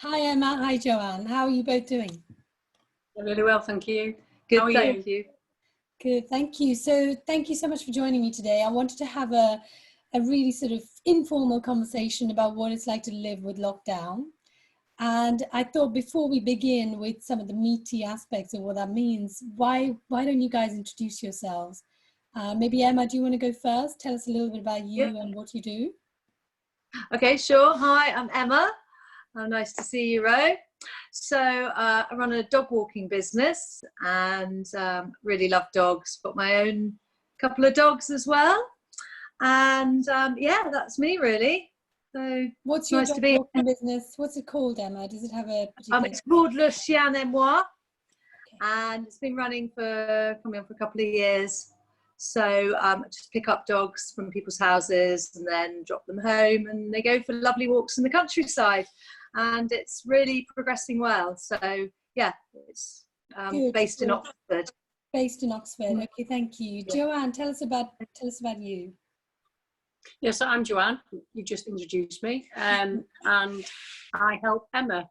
Hi Emma, hi Joanne. How are you both doing? Really well, thank you. Good, How are thank you. Good, thank you. So thank you so much for joining me today. I wanted to have a really sort of informal conversation about what it's like to live with lockdown. And I thought before we begin with some of the meaty aspects of what that means, why don't you guys introduce yourselves? Maybe Emma, do you want to go first? Tell us a little bit about you and what you do. Okay, sure. Hi, I'm Emma. Nice to see you, Ro. So I run a dog walking business and really love dogs. Got my own couple of dogs as well. And yeah, that's me really. So what's your dog walking business? What's it called, Emma? Does it have a particular... it's called Joannes and Emma, and it's been running coming on for a couple of years. So I just pick up dogs from people's houses and then drop them home, and they go for lovely walks in the countryside, and it's really progressing well. So yeah, it's based in Oxford. Based in Oxford. Okay, thank you. Yeah. Joanne, tell us about you. Yes, I'm Joanne. You just introduced me, and I help Emma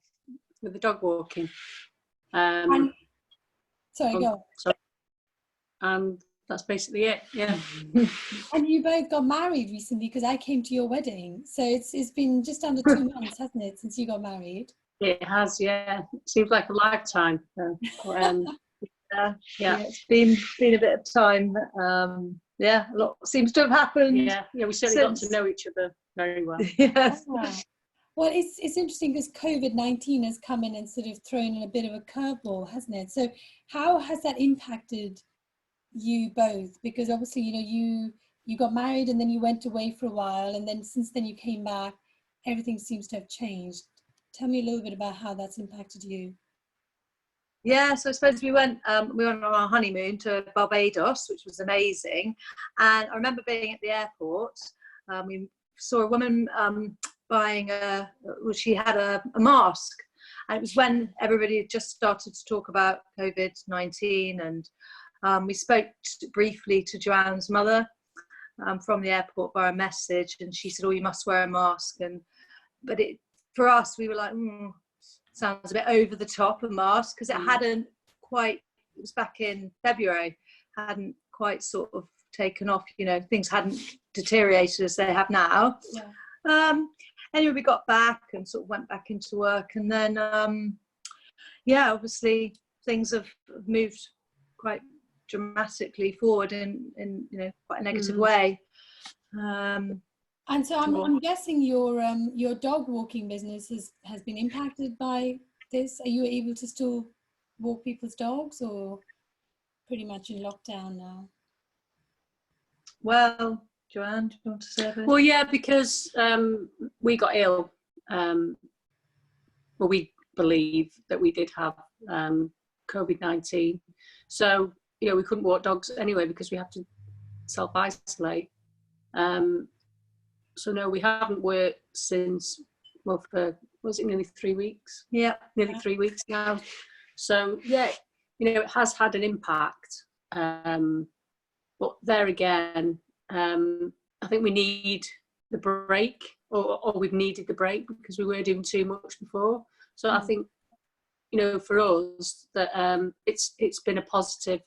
with the dog walking. Sorry, go on. And that's basically it. Yeah. And you both got married recently, because I came to your wedding. So it's been just under 2 months, hasn't it, since you got married? It has, yeah. It seems like a lifetime. Yeah, it's been a bit of time. Yeah, a lot seems to have happened. Yeah, we certainly got to know each other very well. Yes. Well, it's interesting because COVID-19 has come in and sort of thrown in a bit of a curveball, hasn't it? So how has that impacted you both? Because obviously, you got married and then you went away for a while, and then since then you came back, everything seems to have changed. Tell me a little bit about how that's impacted you. Yeah, so I suppose we went on our honeymoon to Barbados, which was amazing. And I remember being at the airport. We saw a woman buying she had a mask. And it was when everybody had just started to talk about COVID-19. And we spoke briefly to Joanne's mother from the airport via a message. And she said, "Oh, you must wear a mask." But for us, we were like, sounds a bit over the top, a mask, because it was back in February, hadn't quite sort of taken off, things hadn't deteriorated as they have now. Anyway, we got back and sort of went back into work, and then obviously things have moved quite dramatically forward in quite a negative way. And so I'm guessing your dog walking business has been impacted by this. Are you able to still walk people's dogs, or pretty much in lockdown now? Well, Joanne, do you want to say a bit? Well, yeah, because we got ill. We believe that we did have COVID-19. So, we couldn't walk dogs anyway because we have to self-isolate. So no, we haven't worked since, was it nearly 3 weeks? Yeah. Nearly 3 weeks now. So yeah, it has had an impact. But there again, I think we need the break, or we've needed the break because we were doing too much before. So I think, for us, that it's been a positive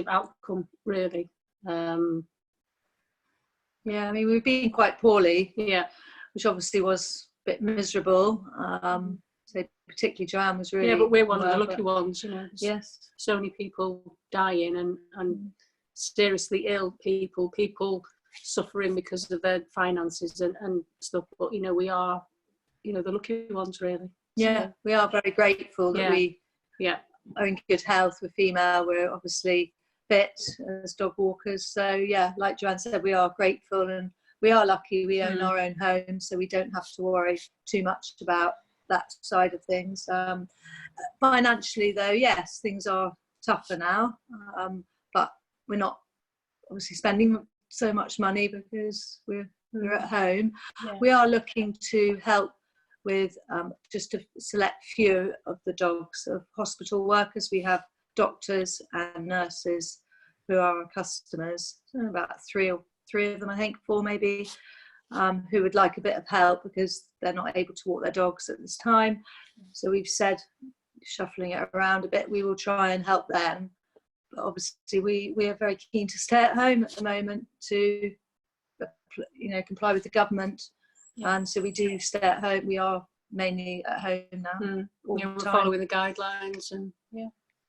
outcome, really. Yeah, I mean, we've been quite poorly, yeah, which obviously was a bit miserable. So particularly Joanne was really... Yeah, but we're one of the lucky ones, Yes. So many people dying and seriously ill people suffering because of their finances and stuff. But, we are, the lucky ones, really. Yeah, so, we are very grateful that we are in good health. We're female, we're obviously fit as dog walkers, so yeah, like Joanne said, we are grateful and we are lucky. We own our own home, so we don't have to worry too much about that side of things. Financially though, yes, things are tougher now, but we're not obviously spending so much money because we're at home. We are looking to help with just a select few of the dogs of hospital workers. We have doctors and nurses who are our customers, about three of them, I think, 4 maybe. who would like a bit of help because they're not able to walk their dogs at this time. So we've said, shuffling it around a bit, we will try and help them. But obviously we are very keen to stay at home at the moment to, comply with the government. And so we do stay at home. We are mainly at home now. We're following the guidelines and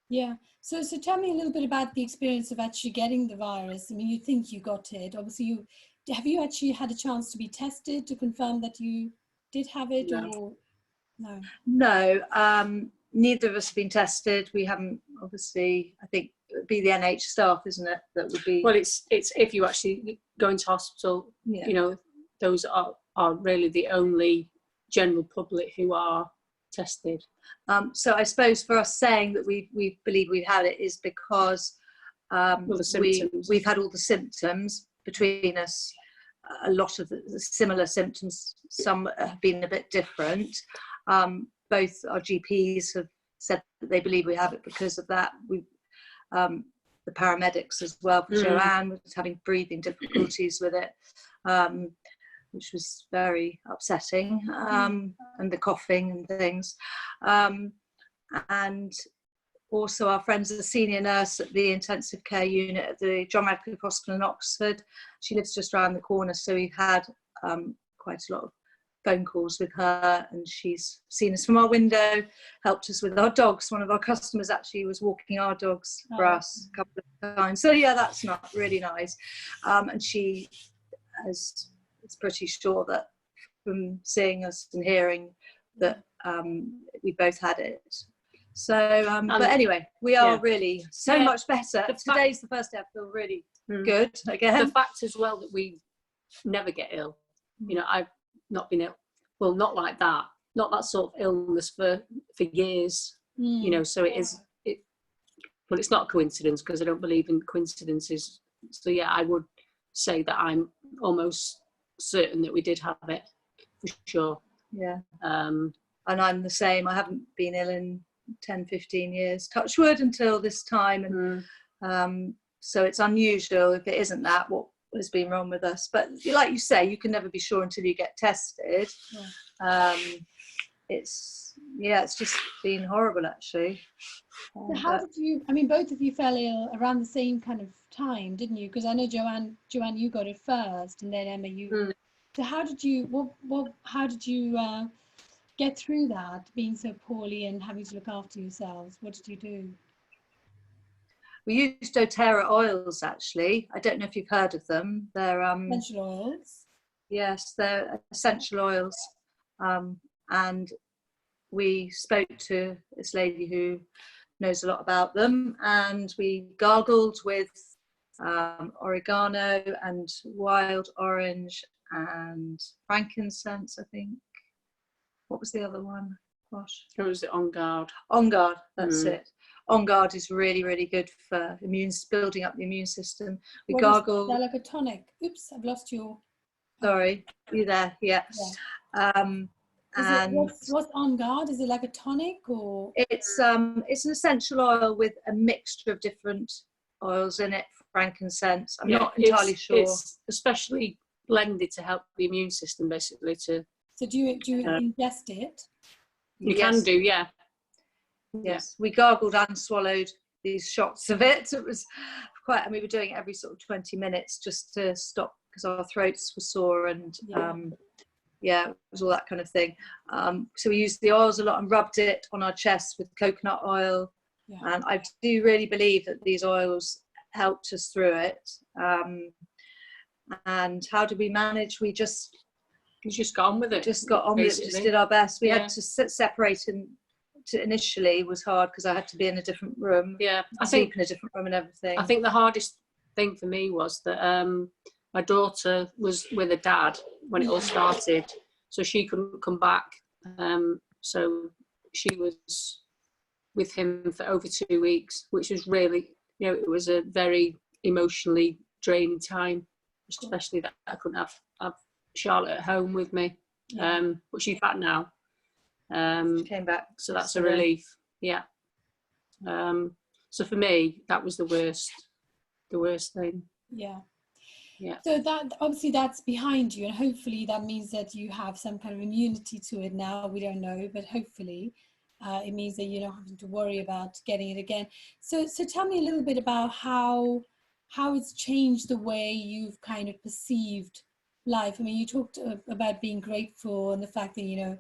yeah. So tell me a little bit about the experience of actually getting the virus. I mean, you think you got it. Obviously, have you actually had a chance to be tested to confirm that you did have it? No. Or no? No, neither of us have been tested. We haven't, obviously. I think it would be the NH staff, isn't it? That would be. Well, it's if you actually go into hospital, those are really the only general public who are tested. So I suppose for us saying that we believe we've had it is because we've had all the symptoms between us. A lot of the similar symptoms, some have been a bit different. Both our GPs have said that they believe we have it because of that. The paramedics as well, for Joanne, was having breathing difficulties with it, which was very upsetting, and the coughing and things. And also our friend's a senior nurse at the intensive care unit at the John Radcliffe Hospital in Oxford. She lives just around the corner, so we've had quite a lot of phone calls with her, and she's seen us from our window, helped us with our dogs. One of our customers actually was walking our dogs for us a couple of times. So yeah, that's not really nice. And she is pretty sure that from seeing us and hearing that we both had it. So, but anyway, we are really so much better. Today's the first day I feel really good again. The fact as well that we never get ill. I've not been ill. Well, not like that. Not that sort of illness for years. So it is. Well, it's not a coincidence because I don't believe in coincidences. So yeah, I would say that I'm almost certain that we did have it for sure. Yeah. And I'm the same. I haven't been ill in 10, 15 years, touch wood, until this time. And so it's unusual if it isn't that, what has been wrong with us. But like you say, you can never be sure until you get tested. It's just been horrible, actually. So how did you, I mean, both of you fell ill around the same kind of time, didn't you? Because I know Joanne, you got it first, and then Emma, you. So how did you, how did you get through that, being so poorly and having to look after yourselves? What did you do? We used doTERRA oils, actually. I don't know if you've heard of them. They're essential oils. Yes, they're essential oils. And we spoke to this lady who knows a lot about them, and we gargled with oregano and wild orange and frankincense, I think. What was the other one? Gosh. Or was it On Guard? On Guard, that's it. On Guard is really, really good for building up the immune system. We gargle. They're like a tonic. Oops, I've lost you. Sorry, you there? Yeah. And what's On Guard? Is it like a tonic, or? It's an essential oil with a mixture of different oils in it. Frankincense. I'm not entirely sure. It's especially blended to help the immune system, basically. So do you ingest it? You can do, yeah. Yes, we gargled and swallowed these shots of it. It was quite, and we were doing it every sort of 20 minutes just to stop because our throats were sore, and it was all that kind of thing. So we used the oils a lot and rubbed it on our chest with coconut oil. And I do really believe that these oils helped us through it. And how did we manage? We just got on with it. Just got on with it. Just did our best. We had to separate, and initially was hard because I had to be in a different room. Yeah, I sleep in a different room and everything. I think the hardest thing for me was that my daughter was with her dad when it all started, so she couldn't come back. So she was with him for over 2 weeks, which was really, it was a very emotionally draining time, especially that I couldn't have Charlotte at home with me. But she's back now. She came back. So that's a relief. Yeah. So for me, that was the worst thing. Yeah. Yeah. So that obviously that's behind you, and hopefully that means that you have some kind of immunity to it now. We don't know, but hopefully it means that you're not having to worry about getting it again. So tell me a little bit about how it's changed the way you've kind of perceived life. I mean, you talked about being grateful and the fact that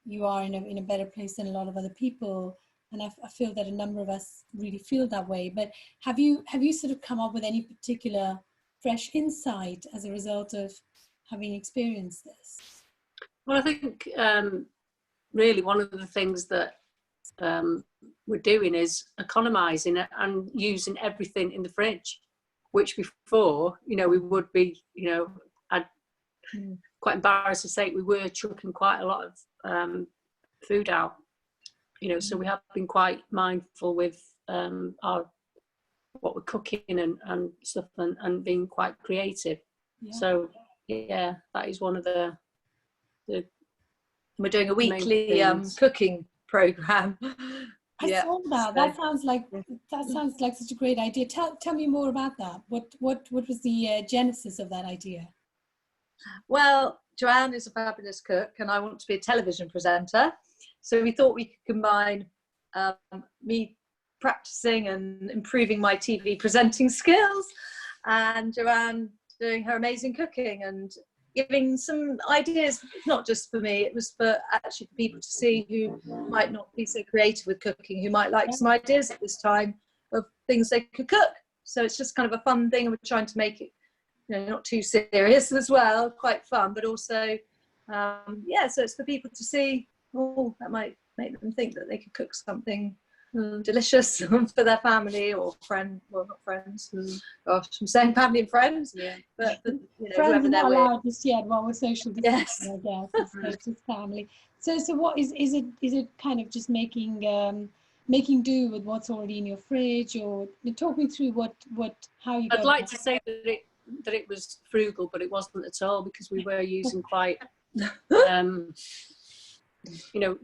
you are in a better place than a lot of other people, and I feel that a number of us really feel that way. But have you sort of come up with any particular fresh insight as a result of having experienced this? Well, I think really one of the things that we're doing is economising and using everything in the fridge, which before, we would be, I'd quite embarrassed to say we were chucking quite a lot of food out, so we have been quite mindful with what we're cooking and stuff, and being quite creative. Yeah. So yeah, that is one of the we're doing a weekly cooking program. I saw that. That sounds like such a great idea. Tell me more about that. What was the genesis of that idea? Well, Joanne is a fabulous cook, and I want to be a television presenter. So we thought we could combine me practicing and improving my TV presenting skills, and Joanne doing her amazing cooking and giving some ideas, not just for me, it was for actually people to see who might not be so creative with cooking, who might like some ideas at this time of things they could cook. So it's just kind of a fun thing, and we're trying to make it, not too serious as well, quite fun, but also, so it's for people to see, that might make them think that they could cook something delicious for their family or friend. Well, not friends. Gosh, I'm saying family and friends. Yeah. But friends are not allowed just yet. Well, with social distancing, yes. I guess it's just family. So what is it? Kind of just making do with what's already in your fridge, or talk me through how you. I'd like to say that it was frugal, but it wasn't at all, because we were using quite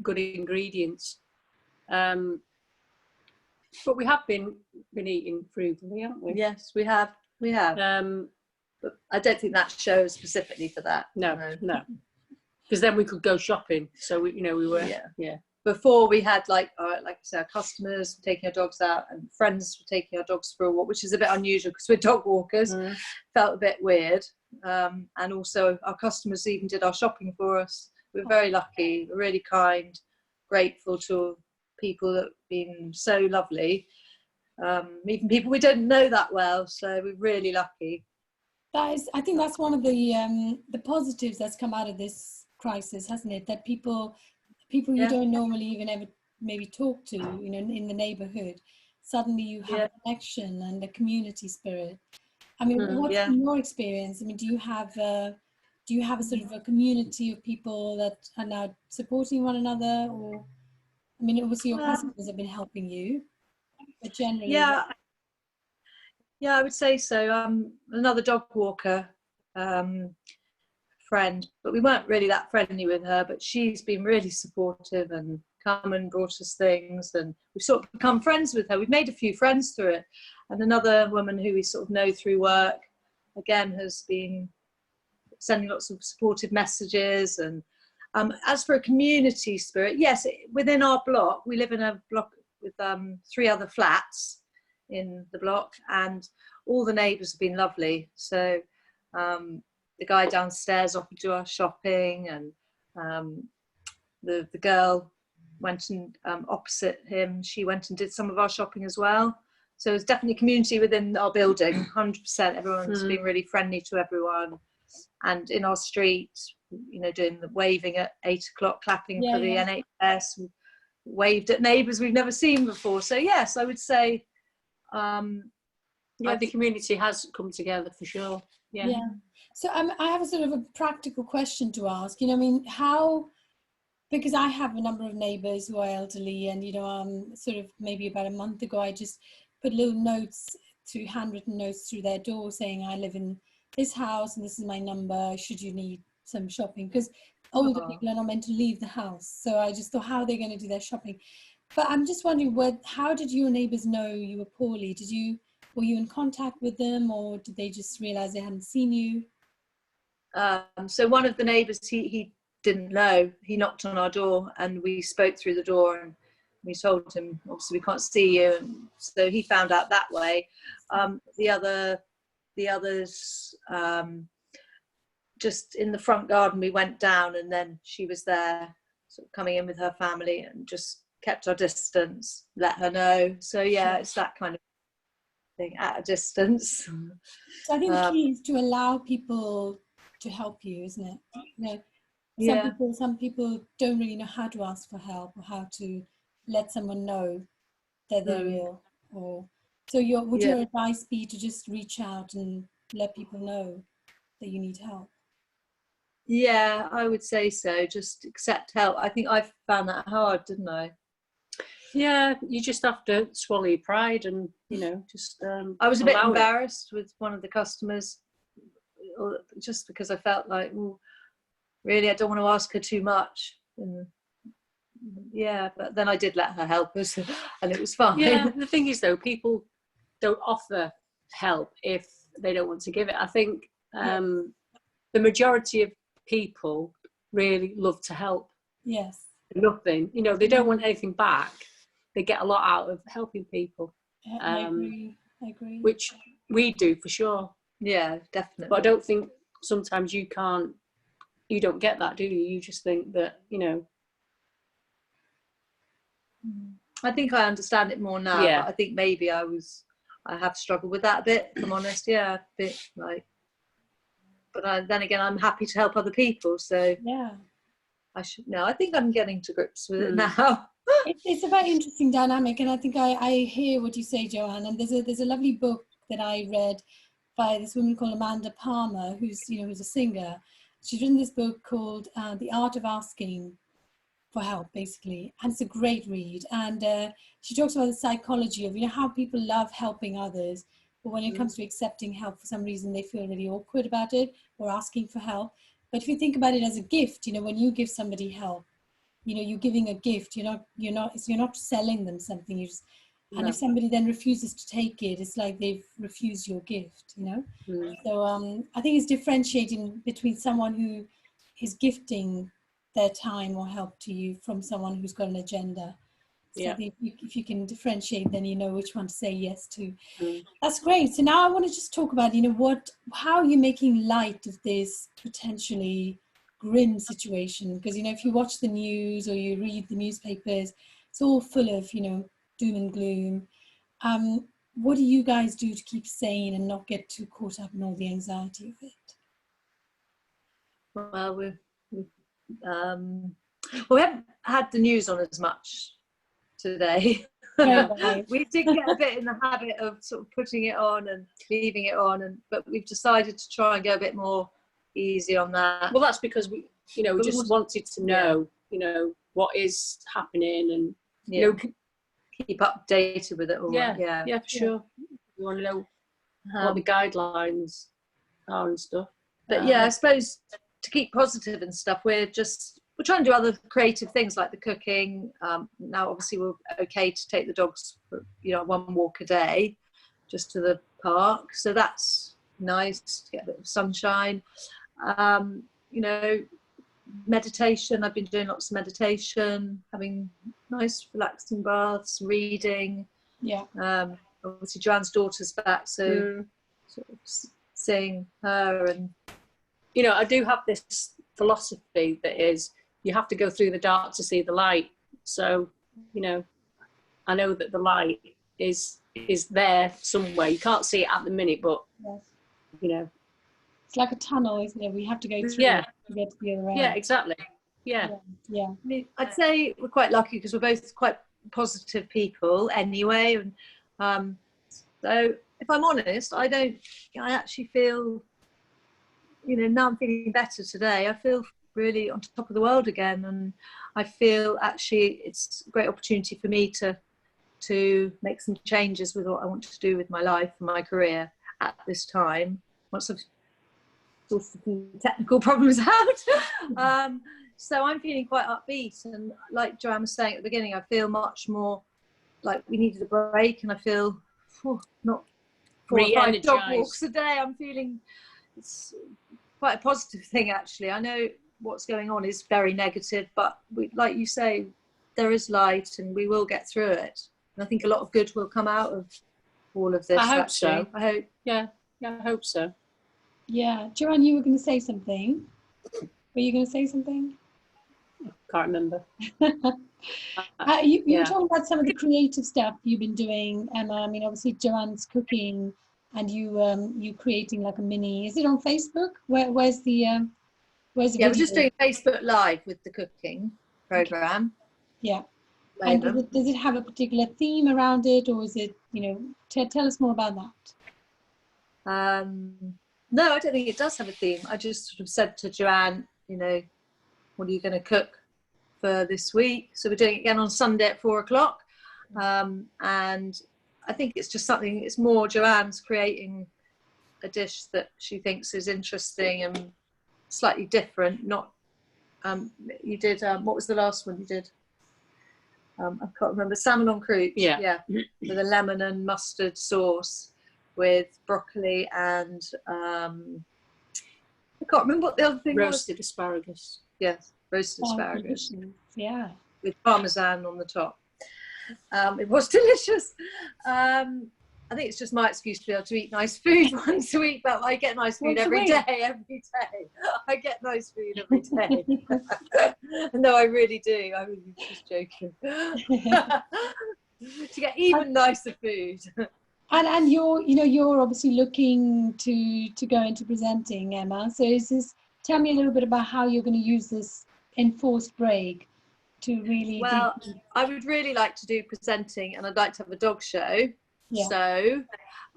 good ingredients. But we have been eating frugally, haven't we? Yes, we have. But I don't think that shows specifically for that. No. Because then we could go shopping. So we were. Yeah. Before we had like I said, our customers taking our dogs out and friends were taking our dogs for a walk, which is a bit unusual because we're dog walkers. Felt a bit weird. And also our customers even did our shopping for us. We're very lucky. We're really kind, grateful to people that have been so lovely. Even people we don't know that well. So we're really lucky. I think that's one of the positives that's come out of this crisis, hasn't it? That people you don't normally even ever maybe talk to, in the neighborhood, suddenly you have a connection and a community spirit. I mean, what's in your experience? I mean, do you have a sort of a community of people that are now supporting one another? Or, I mean, obviously your customers have been helping you, but generally. Yeah, I would say so. Another dog walker friend, but we weren't really that friendly with her, but she's been really supportive and come and brought us things, and we've sort of become friends with her. We've made a few friends through it. And another woman who we sort of know through work, again, has been sending lots of supportive messages. And as for a community spirit, yes, within our block, we live in a block with 3 other flats in the block, and all the neighbours have been lovely. So the guy downstairs offered to do our shopping, and the girl went and opposite him, she went and did some of our shopping as well. So it's definitely community within our building, 100%. Everyone's been really friendly to everyone. And in our street, doing the waving at 8 o'clock, clapping for the NHS, we waved at neighbours we've never seen before. So yes, I would say the community has come together for sure. Yeah. So I have a sort of a practical question to ask. Because I have a number of neighbours who are elderly, and sort of maybe about a month ago, I just put little notes, handwritten notes through their door saying, I live in this house and this is my number, should you need some shopping, because older people are not meant to leave the house. So I just thought, how are they going to do their shopping? But I'm just wondering, how did your neighbours know you were poorly? were you in contact with them, or did they just realize they hadn't seen you? So one of the neighbours, he didn't know. He knocked on our door, and we spoke through the door, and we told him, obviously we can't see you, and so he found out that way. The others, just in the front garden, we went down, and then she was there, sort of coming in with her family, and just kept our distance, let her know. So yeah, it's that kind of thing, at a distance. So I think the key is to allow people to help you, isn't it? You know, some people don't really know how to ask for help, or how to let someone know that they're ill. Or so would your advice be to just reach out and let people know that you need help? Yeah, I would say so. Just accept help. I think I found that hard, didn't I? Yeah, you just have to swallow your pride, and just. I was a bit embarrassed with one of the customers, just because I felt like, really, I don't want to ask her too much. And yeah, but then I did let her help us, and it was fine. Yeah, the thing is though, people don't offer help if they don't want to give it. I think the majority of people really love to help. Yes. Nothing, they don't want anything back. They get a lot out of helping people. I agree. Which we do for sure. Yeah, definitely. But I don't think sometimes you don't get that, do you? You just think that, I think I understand it more now. Yeah. But I think maybe I have struggled with that a bit, if I'm honest. Yeah, a bit like. But then again, I'm happy to help other people. So yeah, I think I'm getting to grips with it now. It's a very interesting dynamic, and I think I hear what you say, Joanne. And there's a lovely book that I read by this woman called Amanda Palmer, who's a singer. She's written this book called The Art of Asking for Help, basically, and it's a great read. And she talks about the psychology of how people love helping others, but when it comes to accepting help, for some reason they feel really awkward about it, or asking for help. But if you think about it as a gift, when you give somebody help, you're giving a gift. You're not selling them something. And if somebody then refuses to take it, it's like they've refused your gift. So I think it's differentiating between someone who is gifting their time or help to you from someone who's got an agenda. So if you can differentiate, then you know which one to say yes to. That's great. So now I want to just talk about how you're making light of this potentially grim situation, because if you watch the news or you read the newspapers, it's all full of doom and gloom. What do you guys do to keep sane and not get too caught up in all the anxiety of it? Well, we haven't had the news on as much today. We did get a bit in the habit of sort of putting it on and leaving it on, but we've decided to try and go a bit more easy on that. Well, that's because we just wanted to know what is happening, and keep updated with it all. Yeah, for sure. We want to know what the guidelines are and stuff. But I suppose to keep positive and stuff, we're trying to do other creative things like the cooking. Now, obviously, we're okay to take the dogs for one walk a day, just to the park. So that's nice to get a bit of sunshine. Meditation. I've been doing lots of meditation, having nice relaxing baths, reading. Yeah. Obviously, Joanne's daughter's back, so sort of seeing her and. I do have this philosophy that is, you have to go through the dark to see the light. So, I know that the light is there somewhere. You can't see it at the minute, but it's like a tunnel, isn't it? We have to go through it to get to the other end. Yeah, exactly. Yeah. I mean, I'd say we're quite lucky because we're both quite positive people anyway. And so, if I'm honest, I actually feel, now I'm feeling better today. I feel really on top of the world again, and I feel actually it's a great opportunity for me to make some changes with what I want to do with my life and my career at this time, once I've sorted the technical problems out. So I'm feeling quite upbeat, and like Joanne was saying at the beginning, I feel much more like we needed a break, and I feel not 4 or 5 dog Re-energized. walks a day. I'm feeling it's quite a positive thing, actually. I know what's going on is very negative, but like you say, there is light and we will get through it. And I think a lot of good will come out of all of this. I hope actually. so. I hope. Yeah, I hope so. Yeah, Joanne, you were going to say something. Were you going to say something? Can't remember. You were Yeah. talking about some of the creative stuff you've been doing, Emma. I mean, obviously Joanne's cooking, and you creating like a mini. Is it on Facebook? Where's the Yeah, video? we're just doing Facebook Live with the cooking program. Yeah. And does it have a particular theme around it, or is it, you know, tell us more about that? No, I don't think it does have a theme. I just sort of said to Joanne, you know, what are you going to cook for this week? So we're doing it again on Sunday at 4 o'clock. And I think it's just something, it's more Joanne's creating a dish that she thinks is interesting and slightly different. Not, you did, what was the last one you did? I can't remember, salmon en croûte. Yeah, with a lemon and mustard sauce with broccoli and I can't remember what the other thing Roasted asparagus. Yes, roasted asparagus. Yeah. With parmesan on the top. It was delicious. I think it's just my excuse to be able to eat nice food once a week, but I get nice food every day. I get nice food every day. No, I really do. I was just joking. To get even nicer food. And you're obviously looking to go into presenting, Emma. So tell me a little bit about how you're going to use this enforced break to really. Well, I would really like to do presenting, and I'd like to have a dog show. Yeah. So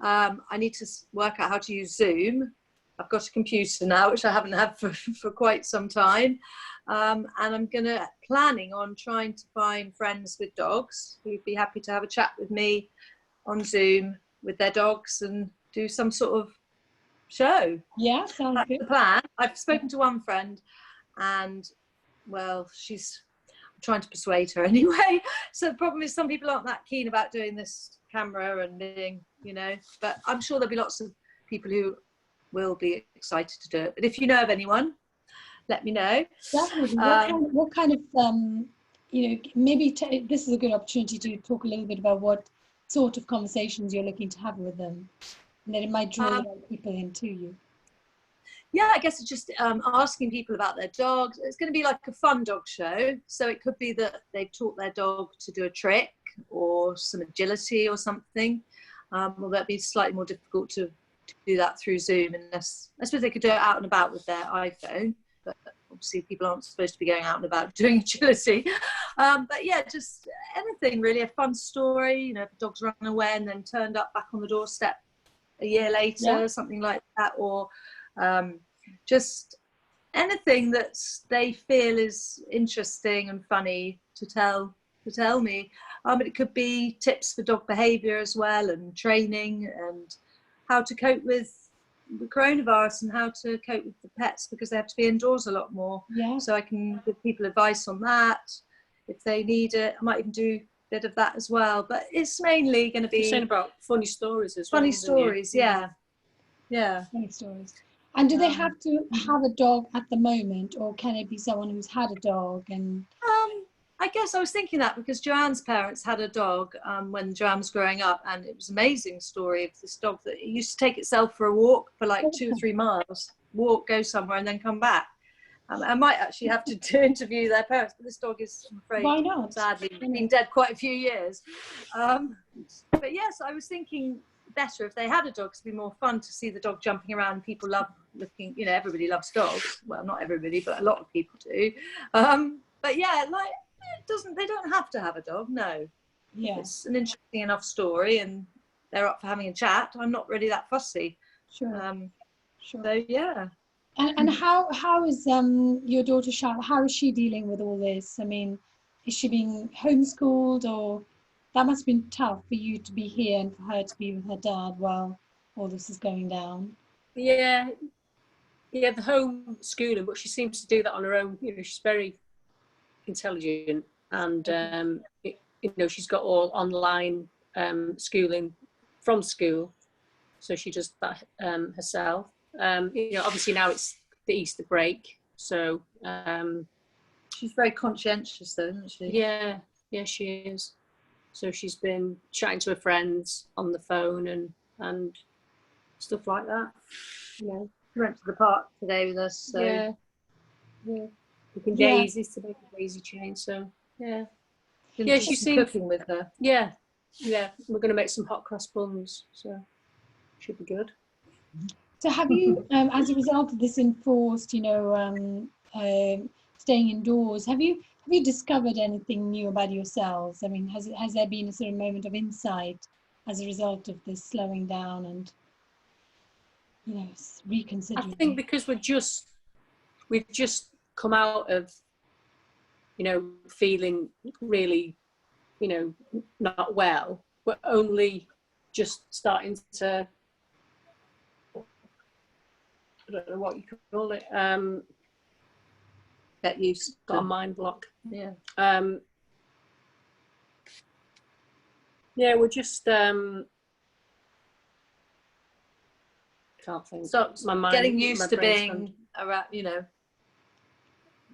I need to work out how to use Zoom. I've got a computer now, which I haven't had for quite some time. And I'm planning on trying to find friends with dogs who'd be happy to have a chat with me on Zoom with their dogs and do some sort of show. Yeah, sounds That's good. the plan. I've spoken to one friend and, well, she's trying to persuade her anyway. So the problem is some people aren't that keen about doing this camera and being, you know, but I'm sure there'll be lots of people who will be excited to do it. But if you know of anyone, let me know. Definitely. What kind of you know, maybe this is a good opportunity to talk a little bit about what sort of conversations you're looking to have with them, and then it might draw the right people into you. Yeah, I guess it's just asking people about their dogs. It's going to be like a fun dog show. So it could be that they've taught their dog to do a trick or some agility or something. Well, that'd be slightly more difficult to do that through Zoom, unless I suppose they could do it out and about with their iPhone. But obviously people aren't supposed to be going out and about doing agility. But yeah, just anything really, a fun story. You know, if the dog's run away and then turned up back on the doorstep a year later, something like that, or just anything that they feel is interesting and funny to tell me. But it could be tips for dog behaviour as well, and training, and how to cope with the coronavirus and how to cope with the pets because they have to be indoors a lot more. Yeah. So I can give people advice on that if they need it. I might even do a bit of that as well. But it's mainly going to be... You're saying about funny stories as well. Funny stories, yeah. Yeah. Funny stories. And do they have to have a dog at the moment, or can it be someone who's had a dog? And I guess I was thinking that because Joanne's parents had a dog when Joanne was growing up, and it was an amazing story of this dog that it used to take itself for a walk for like 2 or 3 miles, go somewhere and then come back. I might actually have to interview their parents, but this dog is, I'm afraid, why not? Sadly, been dead quite a few years. But yes, I was thinking better if they had a dog, it'd be more fun to see the dog jumping around. People love looking, you know, everybody loves dogs. Well, not everybody, but a lot of people do. But yeah, like they don't have to have a dog, no. Yeah. It's an interesting enough story and they're up for having a chat. I'm not really that fussy. Sure. Sure. So yeah. And how is your daughter Chapelle, how is she dealing with all this? I mean, is she being homeschooled, or that must have been tough for you to be here and for her to be with her dad while all this is going down? Yeah, the homeschooling, but she seems to do that on her own. You know, she's very intelligent, and you know, she's got all online schooling from school. so she does that herself. Obviously now it's the Easter break, so she's very conscientious though, isn't she? Yeah, she is. So she's been chatting to her friends on the phone and stuff like that. She went to the park today with us. So. Yeah. Picking daisies to make a daisy chain. So yeah. She seems cooking with her. Yeah. We're going to make some hot cross buns, so should be good. So have you, as a result of this enforced, staying indoors, have you discovered anything new about yourselves? I mean, has there been a sort of moment of insight as a result of this slowing down and, reconsidering? I think because we've just come out of, feeling really, not well. We're only just starting to, I don't know what you could call it. Get used. Got a mind block. Yeah. We're just can't think. Stop my mind. Getting used to being around,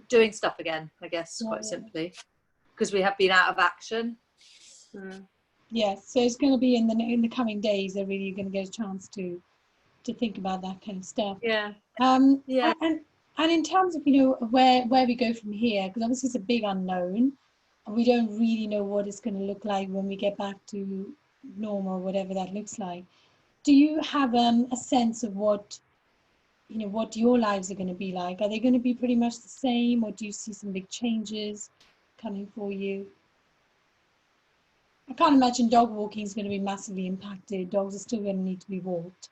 doing stuff again. I guess quite simply, because we have been out of action. Yes, so it's going to be in the coming days that really you're going to get a chance to think about that kind of stuff. Yeah. And in terms of where we go from here, because obviously it's a big unknown, and we don't really know what it's going to look like when we get back to normal, whatever that looks like. Do you have a sense of what your lives are going to be like? Are they going to be pretty much the same, or do you see some big changes coming for you? I can't imagine dog walking is going to be massively impacted. Dogs are still going to need to be walked.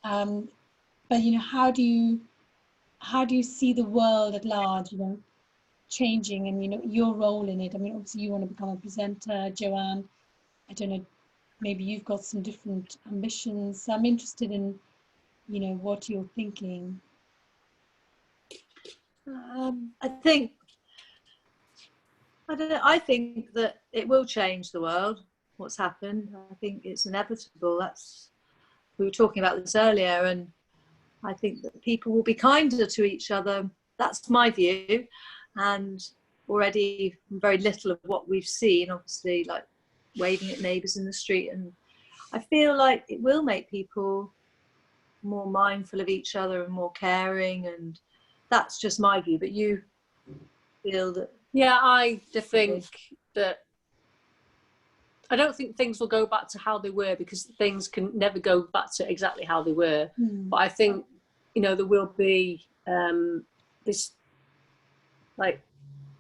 But how do you see the world at large, changing, and your role in it? I mean, obviously you want to become a presenter, Joanne. I don't know, maybe you've got some different ambitions. So I'm interested in, what you're thinking. I think that it will change the world, what's happened. I think it's inevitable. We were talking about this earlier, and I think that people will be kinder to each other. That's my view. And already very little of what we've seen, obviously, like waving at neighbours in the street. And I feel like it will make people more mindful of each other and more caring. And that's just my view. But you feel that... Yeah, I think that I don't think things will go back to how they were, because things can never go back to exactly how they were. But I think, there will be this like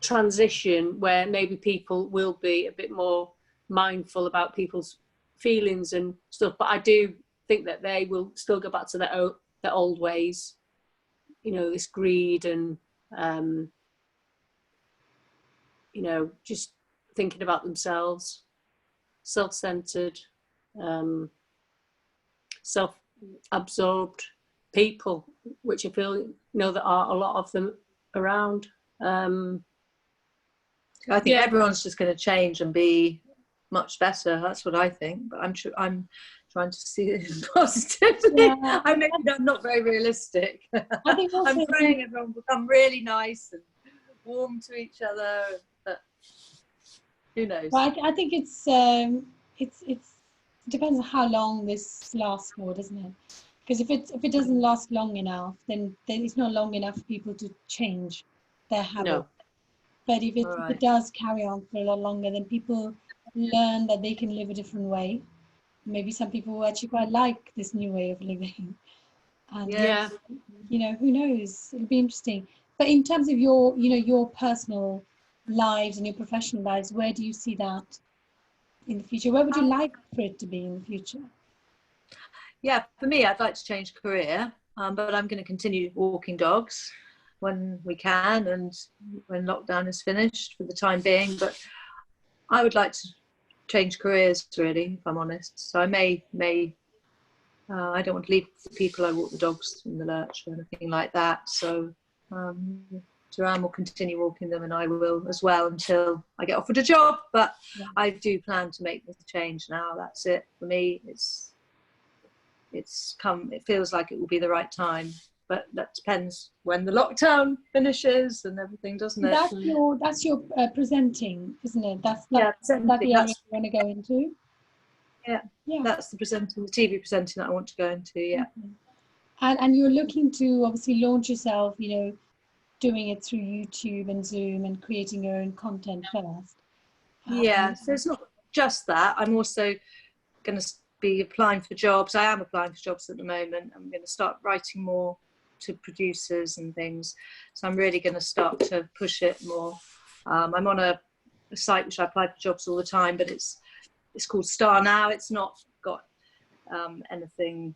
transition where maybe people will be a bit more mindful about people's feelings and stuff. But I do think that they will still go back to their old ways, this greed and just thinking about themselves, self-centered, self-absorbed people, which I feel, there are a lot of them around. I think everyone's just going to change and be much better. That's what I think. But I'm trying to see it positively. Yeah. I'm not very realistic. I think also I'm praying everyone will become really nice and warm to each other. But who knows? Well, I think it depends on how long this lasts for, doesn't it? Because if it doesn't last long enough, then it's not long enough for people to change their habit. No. But if it does carry on for a lot longer, then people learn that they can live a different way. Maybe some people will actually quite like this new way of living. And who knows? It'll be interesting. But in terms of your personal lives and your professional lives, where do you see that in the future? Where would you like for it to be in the future? Yeah, for me, I'd like to change career, but I'm going to continue walking dogs when we can and when lockdown is finished for the time being. But I would like to change careers, really, if I'm honest. So I may I don't want to leave the people I walk the dogs in the lurch or anything like that. So Joanne will continue walking them, and I will as well until I get offered a job. But I do plan to make this change now. That's it for me. it feels like it will be the right time. But that depends when the lockdown finishes and everything, doesn't it? That's your presenting, isn't it? That's the area you want to go into. Yeah, that's the TV presenting that I want to go into. Yeah. Okay. And you're looking to obviously launch yourself, you know, doing it through YouTube and Zoom and creating your own content first. Yeah, so it's not just that. I'm also going to be applying for jobs. I am applying for jobs at the moment. I'm going to start writing more to producers and things. So I'm really going to start to push it more. I'm on a site which I apply for jobs all the time, but it's called Star Now. It's not got anything.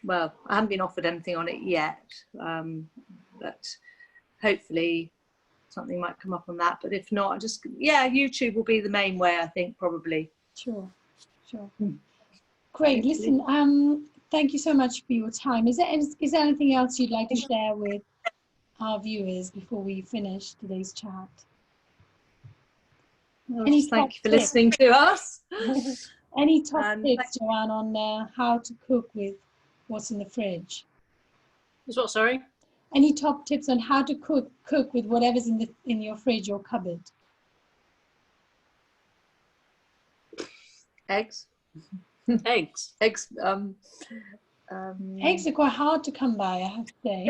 Well, I haven't been offered anything on it yet, but hopefully something might come up on that. But if not, YouTube will be the main way, I think, probably. Sure. Great. Listen, thank you so much for your time. Is there anything else you'd like to share with our viewers before we finish today's chat? Thank you for listening to us. Any top tips, Joanne, on how to cook with what's in the fridge? Is what, sorry? Any top tips on how to cook with whatever's in your fridge or cupboard? Eggs. Eggs. Eggs. Eggs are quite hard to come by, I have to say.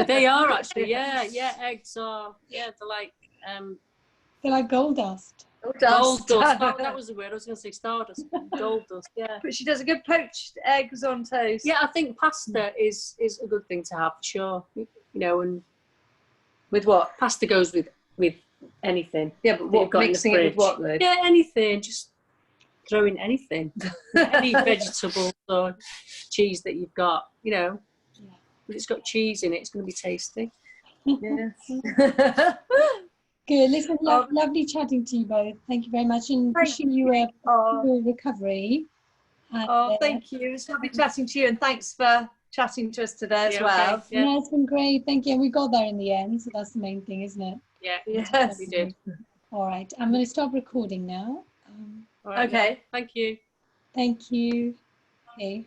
They are actually, yeah. Eggs are, they're like gold dust. Gold dust. Oh, that was the word. I was going to say stardust. Gold dust. Yeah. But she does a good poached eggs on toast. Yeah, I think pasta is a good thing to have, for sure. You know, and with what? Pasta goes with anything. Yeah, but what, mixing it with what though? Yeah, anything. Just throw in anything. Any vegetable or cheese that you've got. You know, if it's got cheese in it, it's going to be tasty. Yeah. Good. Listen, lovely chatting to you both. Thank you very much, and wishing you a full recovery. And, thank you. It's lovely chatting to you, and thanks for chatting to us today as well. Okay. Yeah, it's been great. Thank you. And we got there in the end, so that's the main thing, isn't it? Yeah. Yes, we did. All right. I'm going to stop recording now. All right, okay. Thank you. Thank you. Okay.